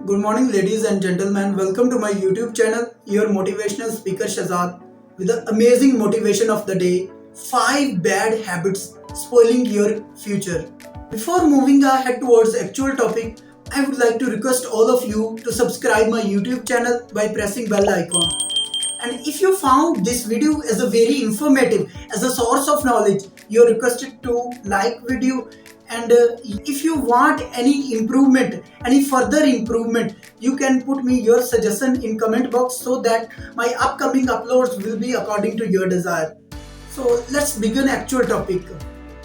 Good morning, ladies and gentlemen. Welcome to my YouTube channel, your motivational speaker Shazad, with the amazing motivation of the day 5 bad habits spoiling your future. Before moving ahead towards the actual topic, I would like to request all of you to subscribe my YouTube channel by pressing bell icon. And if you found this video as a very informative, as a source of knowledge, you're requested to like video. And if you want any improvement, any further improvement, you can put me your suggestion in comment box so that my upcoming uploads will be according to your desire. So let's begin actual topic.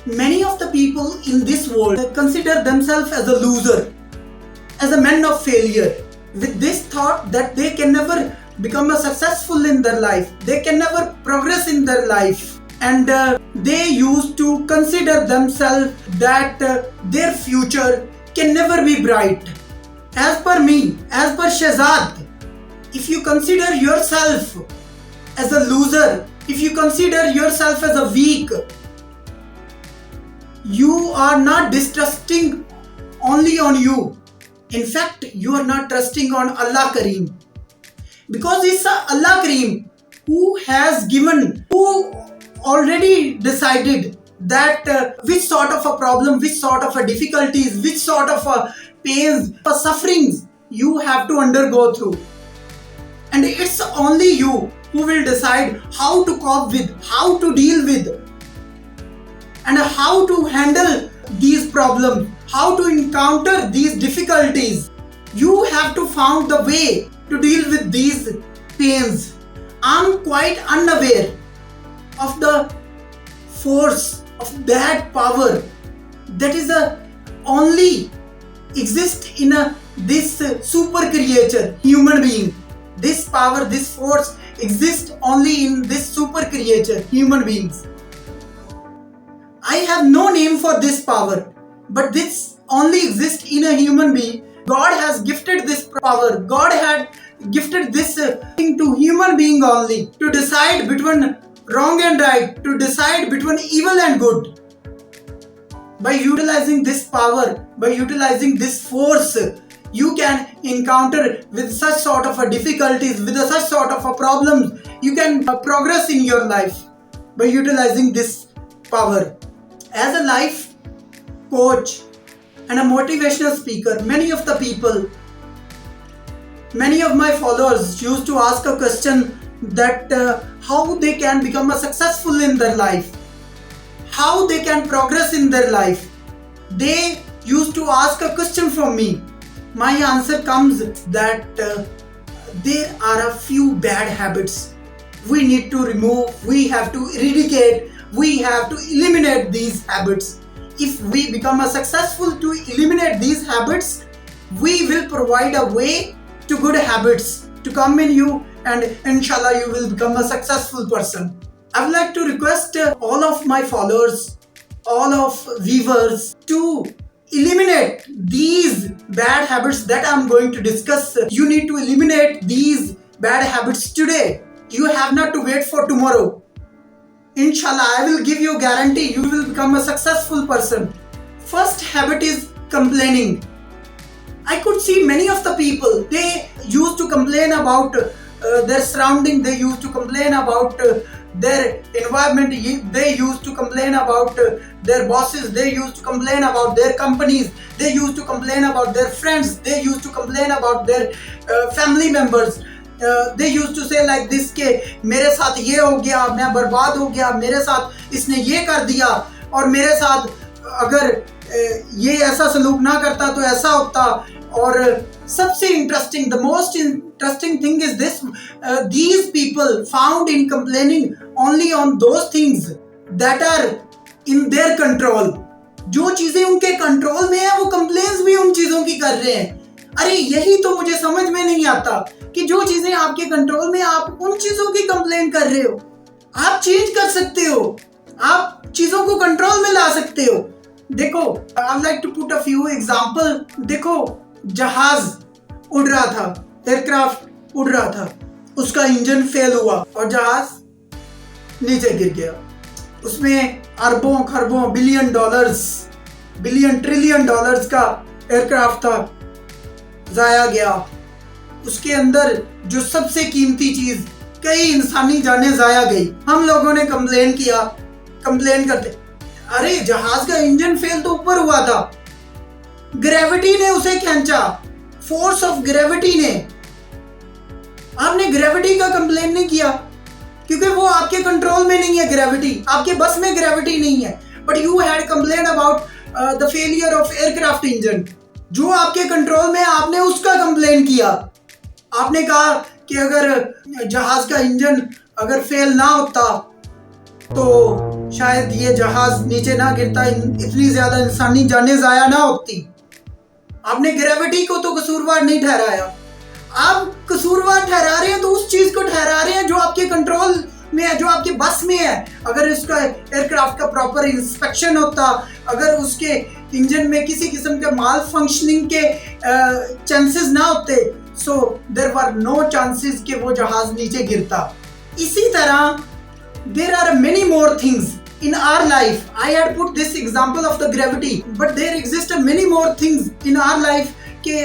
Many of the people in this world consider themselves as a loser, as a man of failure, with this thought that they can never become a successful in their life, they can never progress in their life, and they used to consider themselves that their future can never be bright. As per me, as per Shahzad, if you consider yourself as a loser, if you consider yourself as a weak, you are not distrusting only on you. In fact, you are not trusting on Allah Kareem. Because it's Allah Kareem who has given, who already decided that which sort of a problem, which sort of a difficulties, which sort of a pains or sufferings you have to undergo through. And it's only you who will decide how to cope with, how to deal with, and how to handle these problems, how to encounter these difficulties. You have to find the way to deal with these pains. I'm quite unaware of the force of that power that is only exist in this super creature, human being. This power, this force exists only in this super creature, human beings. I have no name for this power, but this only exists in a human being. God has gifted this power. God had gifted this thing to human being only to decide between wrong and right, to decide between evil and good. By utilizing this power, by utilizing this force, you can encounter with such sort of a difficulties, with such sort of a problems. You can progress in your life by utilizing this power. As a life coach and a motivational speaker, many of the people, many of my followers used to ask a question that how they can become a successful in their life, how they can progress in their life. They used to ask a question from me. My answer comes that there are a few bad habits we need to remove, we have to eradicate, we have to eliminate these habits. If we become a successful to eliminate these habits, we will provide a way to good habits to come in you, and inshallah you will become a successful person. I would like to request all of my followers, all of viewers to eliminate these bad habits that I am going to discuss. You need to eliminate these bad habits today. You have not to wait for tomorrow. Inshallah, I will give you a guarantee you will become a successful person. First habit is complaining. I could see many of the people, they used to complain about their surrounding, they used to complain about their environment, they used to complain about their bosses, they used to complain about their companies, they used to complain about their friends, they used to complain about their family members. They used to say like this के मेरे साथ ये हो गया, मैं बर्बाद हो गया, मेरे साथ इसने ये कर दिया, और मेरे साथ अगर ये ऐसा सलूक ना करता तो ऐसा होता. और सबसे interesting, the most interesting thing is this, these people found in complaining only on those things that are in their control. जो चीजें उनके कंट्रोल में है वो कंप्लेन्स भी उन चीजों की कर रहे हैं. अरे यही तो मुझे समझ में नहीं आता कि जो चीजें आपके कंट्रोल में, आप उन चीजों की कंप्लेन कर रहे हो. आप चेंज कर सकते हो, आप चीजों को कंट्रोल में ला सकते हो. देखो, I would like to put a few example. देखो, जहाज उड़ रहा था, एयरक्राफ्ट उड़ रहा था, उसका इंजन फेल हुआ और जहाज नीचे गिर गया. उसमें अरबों खरबों बिलियन ट्रिलियन डॉलर्स का एयरक्राफ्ट था. जाया गया, उसके अंदर जो सबसे कीमती चीज, कई इंसानी जानें जाया गई। हम लोगों ने कंप्लेन किया, कंप्लेन करते, अरे जहाज का इंजन फेल तो ऊपर हुआ था, ग्रेविटी ने उसे खींचा, फोर्स ऑफ ग्रेविटी ने। आपने ग्रेविटी का कंप्लेन नहीं किया क्योंकि वो आपके कंट्रोल में नहीं है, ग्रेविटी आपके बस में ग्रेविटी नहीं है। But you had complain about the failure of aircraft engine, जो आपके कंट्रोल में, आपने उसका कंप्लेन किया। आपने कहा कि अगर जहाज का इंजन अगर फेल ना होता तो शायद ये जहाज नीचे ना गिरता, इतनी ज्यादा इंसानी जानें जाया ना होती। आपने ग्रेविटी को तो कसूरवार नहीं ठहराया, आप कसूरवार ठहरा रहे हैं तो उस चीज को ठहरा रहे हैं जो आपके कंट्रोल में है, जो आपके बस में है। अगर उसका एयरक्राफ्ट का प्रॉपर इंस्पेक्शन होता, अगर उसके इंजन में किसी किस्म के माल फंक्शनिंग के चांसेस ना होते, so there were no chances कि वो जहाज नीचे गिरता। इसी तरह there are many more things in our life. I had put this example of the gravity, but there exist many more things in our life कि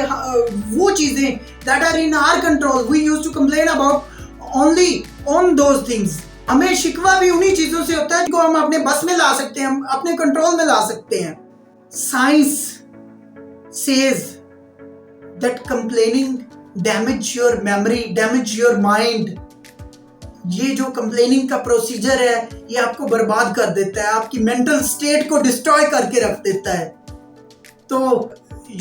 वो चीजें that are in our control, we used to complain about only on those things. हमें शिकवा भी उन्हीं चीजों से होता है जो हम अपने बस में ला सकते हैं, हम अपने कंट्रोल में ला सकते हैं। Science says that complaining damage your memory, damage your mind. ये जो कंप्लेनिंग का प्रोसीजर है ये आपको बर्बाद कर देता है, आपकी मेंटल स्टेट को डिस्ट्रॉय करके रख देता है। तो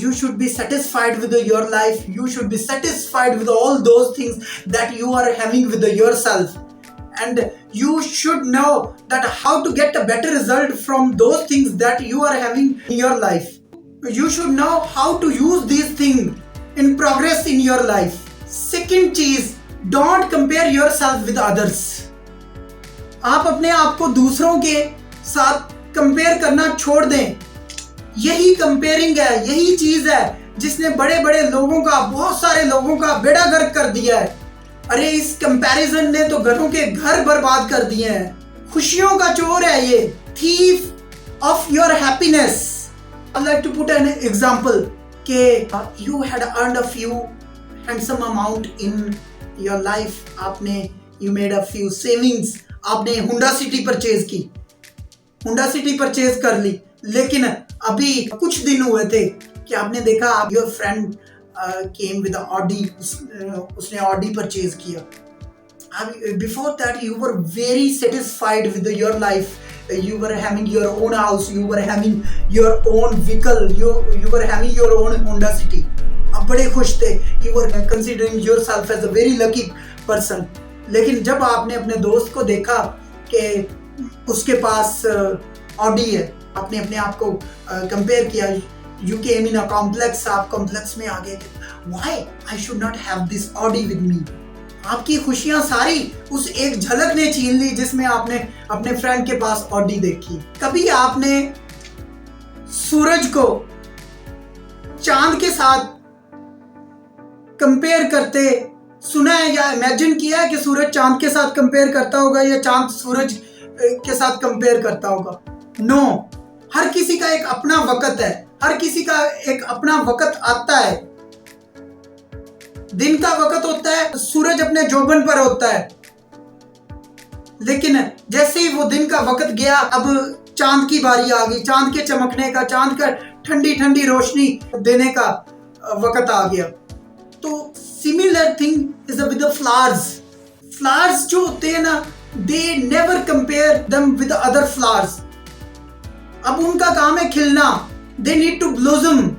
you should be satisfied with your life, you should be satisfied with all those things that you are having with yourself, and you should know that how to get a better result from those things that you are having in your life. You should know how to use these things in progress in your life. Second चीज, don't compare your self with others. आप अपने आप को दूसरों के साथ compare करना छोड़ दें। यही कंपेयरिंग है, यही चीज है जिसने बड़े बड़े लोगों का, बहुत सारे लोगों का बेड़ा गर्क कर दिया है। अरे इस कंपैरिजन ने तो घरों के घर बर्बाद कर दिए हैं। खुशियों का चोर है ये, thief of your happiness. I like to put an example के you had earned a few handsome amount in your life, आपने you made a few savings, आपने हुंडा सिटी परचेज की, हुंडा सिटी परचेज कर ली, लेकिन अभी कुछ दिन हुए थे कि आपने देखा आप your friend came with Audi, उसने ऑडी परचेज किया। Before that you were very satisfied with your life, you were having your own house, you were having your own vehicle, you were having your own Honda City. आप बड़े खुश थे, you were considering yourself as a very lucky person. लेकिन जब आपने अपने दोस्त को देखा कि उसके पास ऑडी है, आपने अपने आप को कंपेयर किया, you came in a complex, आप कॉम्प्लेक्स में आ गए, why I should not have this Audi with me. आपकी खुशियां सारी उस एक झलक ने छीन ली जिसमें आपने अपने फ्रेंड के पास ऑडी देखी। कभी आपने सूरज को चांद के साथ कंपेयर करते सुना है या इमेजिन किया है कि सूरज चांद के साथ कंपेयर करता होगा या चांद सूरज के साथ कंपेयर करता होगा? नो, हर किसी का एक अपना वक्त है, हर किसी का एक अपना वक्त आता है। दिन का वक्त होता है, सूरज अपने जोबन पर होता है, लेकिन जैसे ही वो दिन का वक्त गया, अब चांद की बारी आ गई, चांद के चमकने का, चांद का ठंडी ठंडी रोशनी देने का वक्त आ गया। तो similar thing is with the flowers. Flowers जो होते हैं ना, they never compare them with other flowers. अब उनका काम है खिलना, दे नीड टू ब्लॉसम,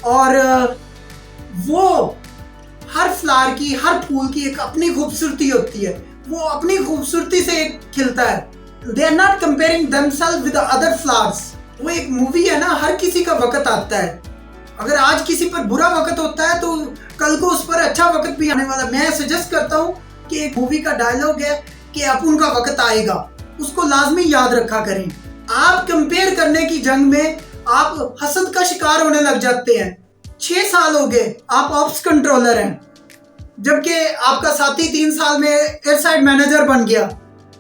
और वो हर फ्लावर की, हर फूल की एक अपनी खूबसूरती होती है, वो अपनी खूबसूरती से खिलता है। They are not comparing themselves with other flowers. वो एक मूवी है ना, हर किसी का वक्त आता है। अगर आज किसी पर बुरा वक्त होता है तो कल को उस पर अच्छा वक्त भी आने वाला। मैं सजेस्ट करता हूँ कि एक मूवी का डायलॉग है कि अब उनका वक्त आएगा, उसको लाजमी याद रखा करें। आप कंपेयर करने की जंग में आप हसद का शिकार होने लग जाते हैं। 6 साल हो गए आप ऑप्स कंट्रोलर हैं, जबकि आपका साथी 3 साल में एयर साइड मैनेजर बन गया,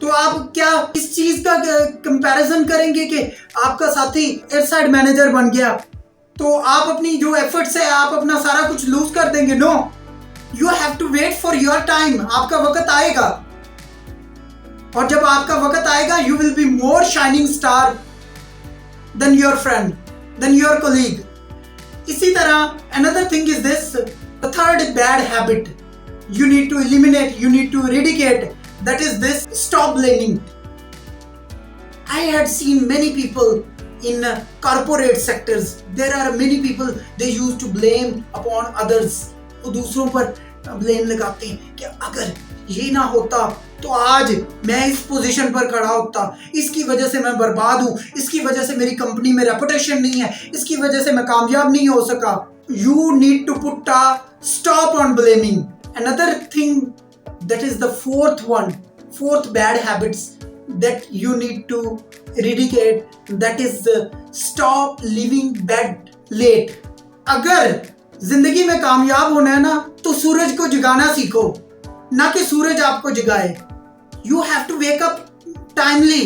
तो आप क्या इस चीज का कंपैरिजन करेंगे कि आपका साथी एयर साइड मैनेजर बन गया तो आप अपनी जो एफर्ट्स है आप अपना सारा कुछ लूज कर देंगे। No, you have to wait for your time. आपका वक्त आएगा, और जब आपका वक्त आएगा you will be more shining star than your friend, then your colleague. इसी तरह another thing is this, the third bad habit you need to eliminate, you need to eradicate, that is this: stop blaming. I had seen many people in corporate sectors, there are many people, they used to blame upon others. वो दूसरों पर blame लगाते हैं कि अगर ये ना होता तो आज मैं इस पोजीशन पर खड़ा होता, इसकी वजह से मैं बर्बाद हूँ, इसकी वजह से मेरी कंपनी में रेपुटेशन नहीं है, इसकी वजह से मैं कामयाब नहीं हो सका। You need to put a stop on blaming. Another thing, that is the fourth bad habits that you need to eradicate, that is stop leaving bed late. अगर जिंदगी में कामयाब होना है ना तो सूरज को जगाना सीखो, ना कि सूरज आपको जगाए। You have to wake up timely,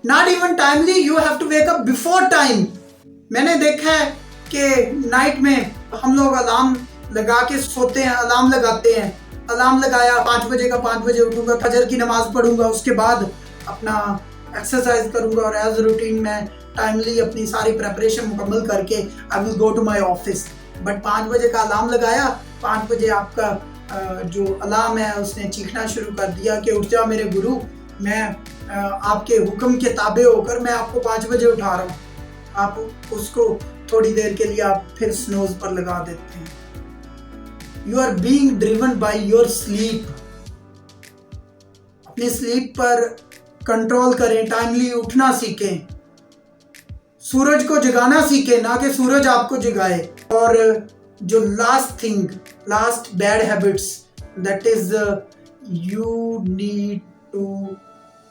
not even timely, you have to wake up before time. मैंने देखा है कि नाइट में हम लोग अलार्म लगा के सोते हैं, अलार्म लगाते हैं, अलार्म लगाया 5 बजे का, 5 बजे उठूंगा, फजर की नमाज पढ़ूंगा, उसके बाद अपना एक्सरसाइज करूंगा और एज रूटीन मैं टाइमली अपनी सारी प्रेपरेशन मुकम्मल करके I will go to my office. But 5 बजे का अलार्म लगाया, 5 बजे आपका जो अलार्म है उसने चीखना शुरू कर दिया कि उठ जा मेरे गुरु, मैं आपके हुक्म के ताबे होकर मैं आपको 5 बजे उठा रहा हूँ। आप उसको थोड़ी देर के लिए आप फिर स्नोज पर लगा देते हैं। You are being driven by your sleep. अपने स्लीप पर कंट्रोल करें, टाइमली उठना सीखें, सूरज को जगाना सीखें, ना कि सूरज आपको जगाए। और जो last bad habits, that is you need to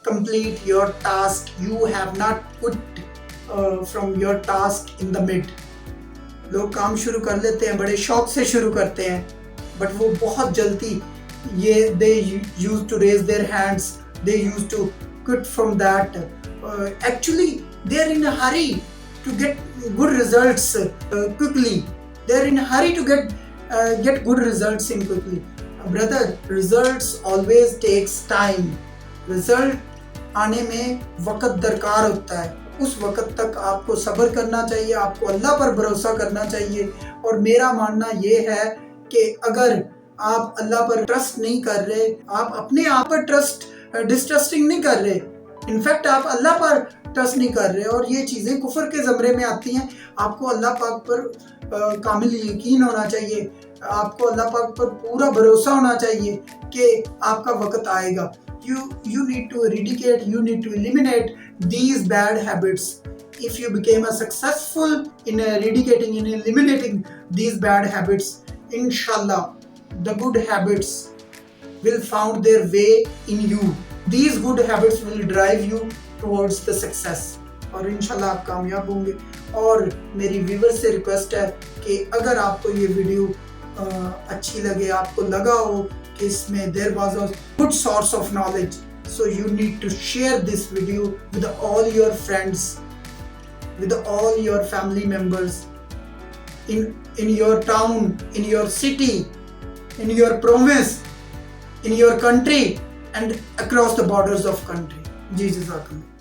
complete your task. You have not put from your task in the mid. लोग काम शुरू कर लेते हैं, बड़े शौक से शुरू करते हैं, बट वो बहुत जल्दी they use to raise their hands, they use to quit from that. Actually they are in a hurry to get good results quickly. They are in a hurry to get good results in quickly. Brother, results always takes time. Result आने में वक्त दरकार होता है, उस वक्त तक आपको सब्र करना चाहिए, आपको अल्लाह पर भरोसा करना चाहिए। और मेरा मानना ये है कि अगर आप अल्लाह पर ट्रस्ट नहीं कर रहे, आप अपने आप पर डिस्ट्रस्टिंग नहीं कर रहे, इनफैक्ट आप अल्लाह पर ट्रस्ट नहीं कर रहे, और ये चीज़ें कुफर के ज़मरे में आती हैं। आपको अल्लाह पाक पर कामिल यकीन होना चाहिए, आपको अल्लाह पाक पर पूरा भरोसा होना चाहिए कि आपका वक्त आएगा। You need to eradicate, you need to eliminate these bad habits. If you became a successful in eradicating, in eliminating these bad habits, inshallah the good habits will found their way in you. These good habits will drive you towards the success, और इंशाल्लाह आप कामयाब होंगे। और मेरी viewers से request है कि अगर आपको ये वीडियो अच्छी लगे, आपको लगा हो कि इसमें there was a good source of knowledge, so you need to share this video with all your friends, with all your family members, in your town, in your city, in your province, in your country and across the borders of country. जी जज़ाकल्लाह।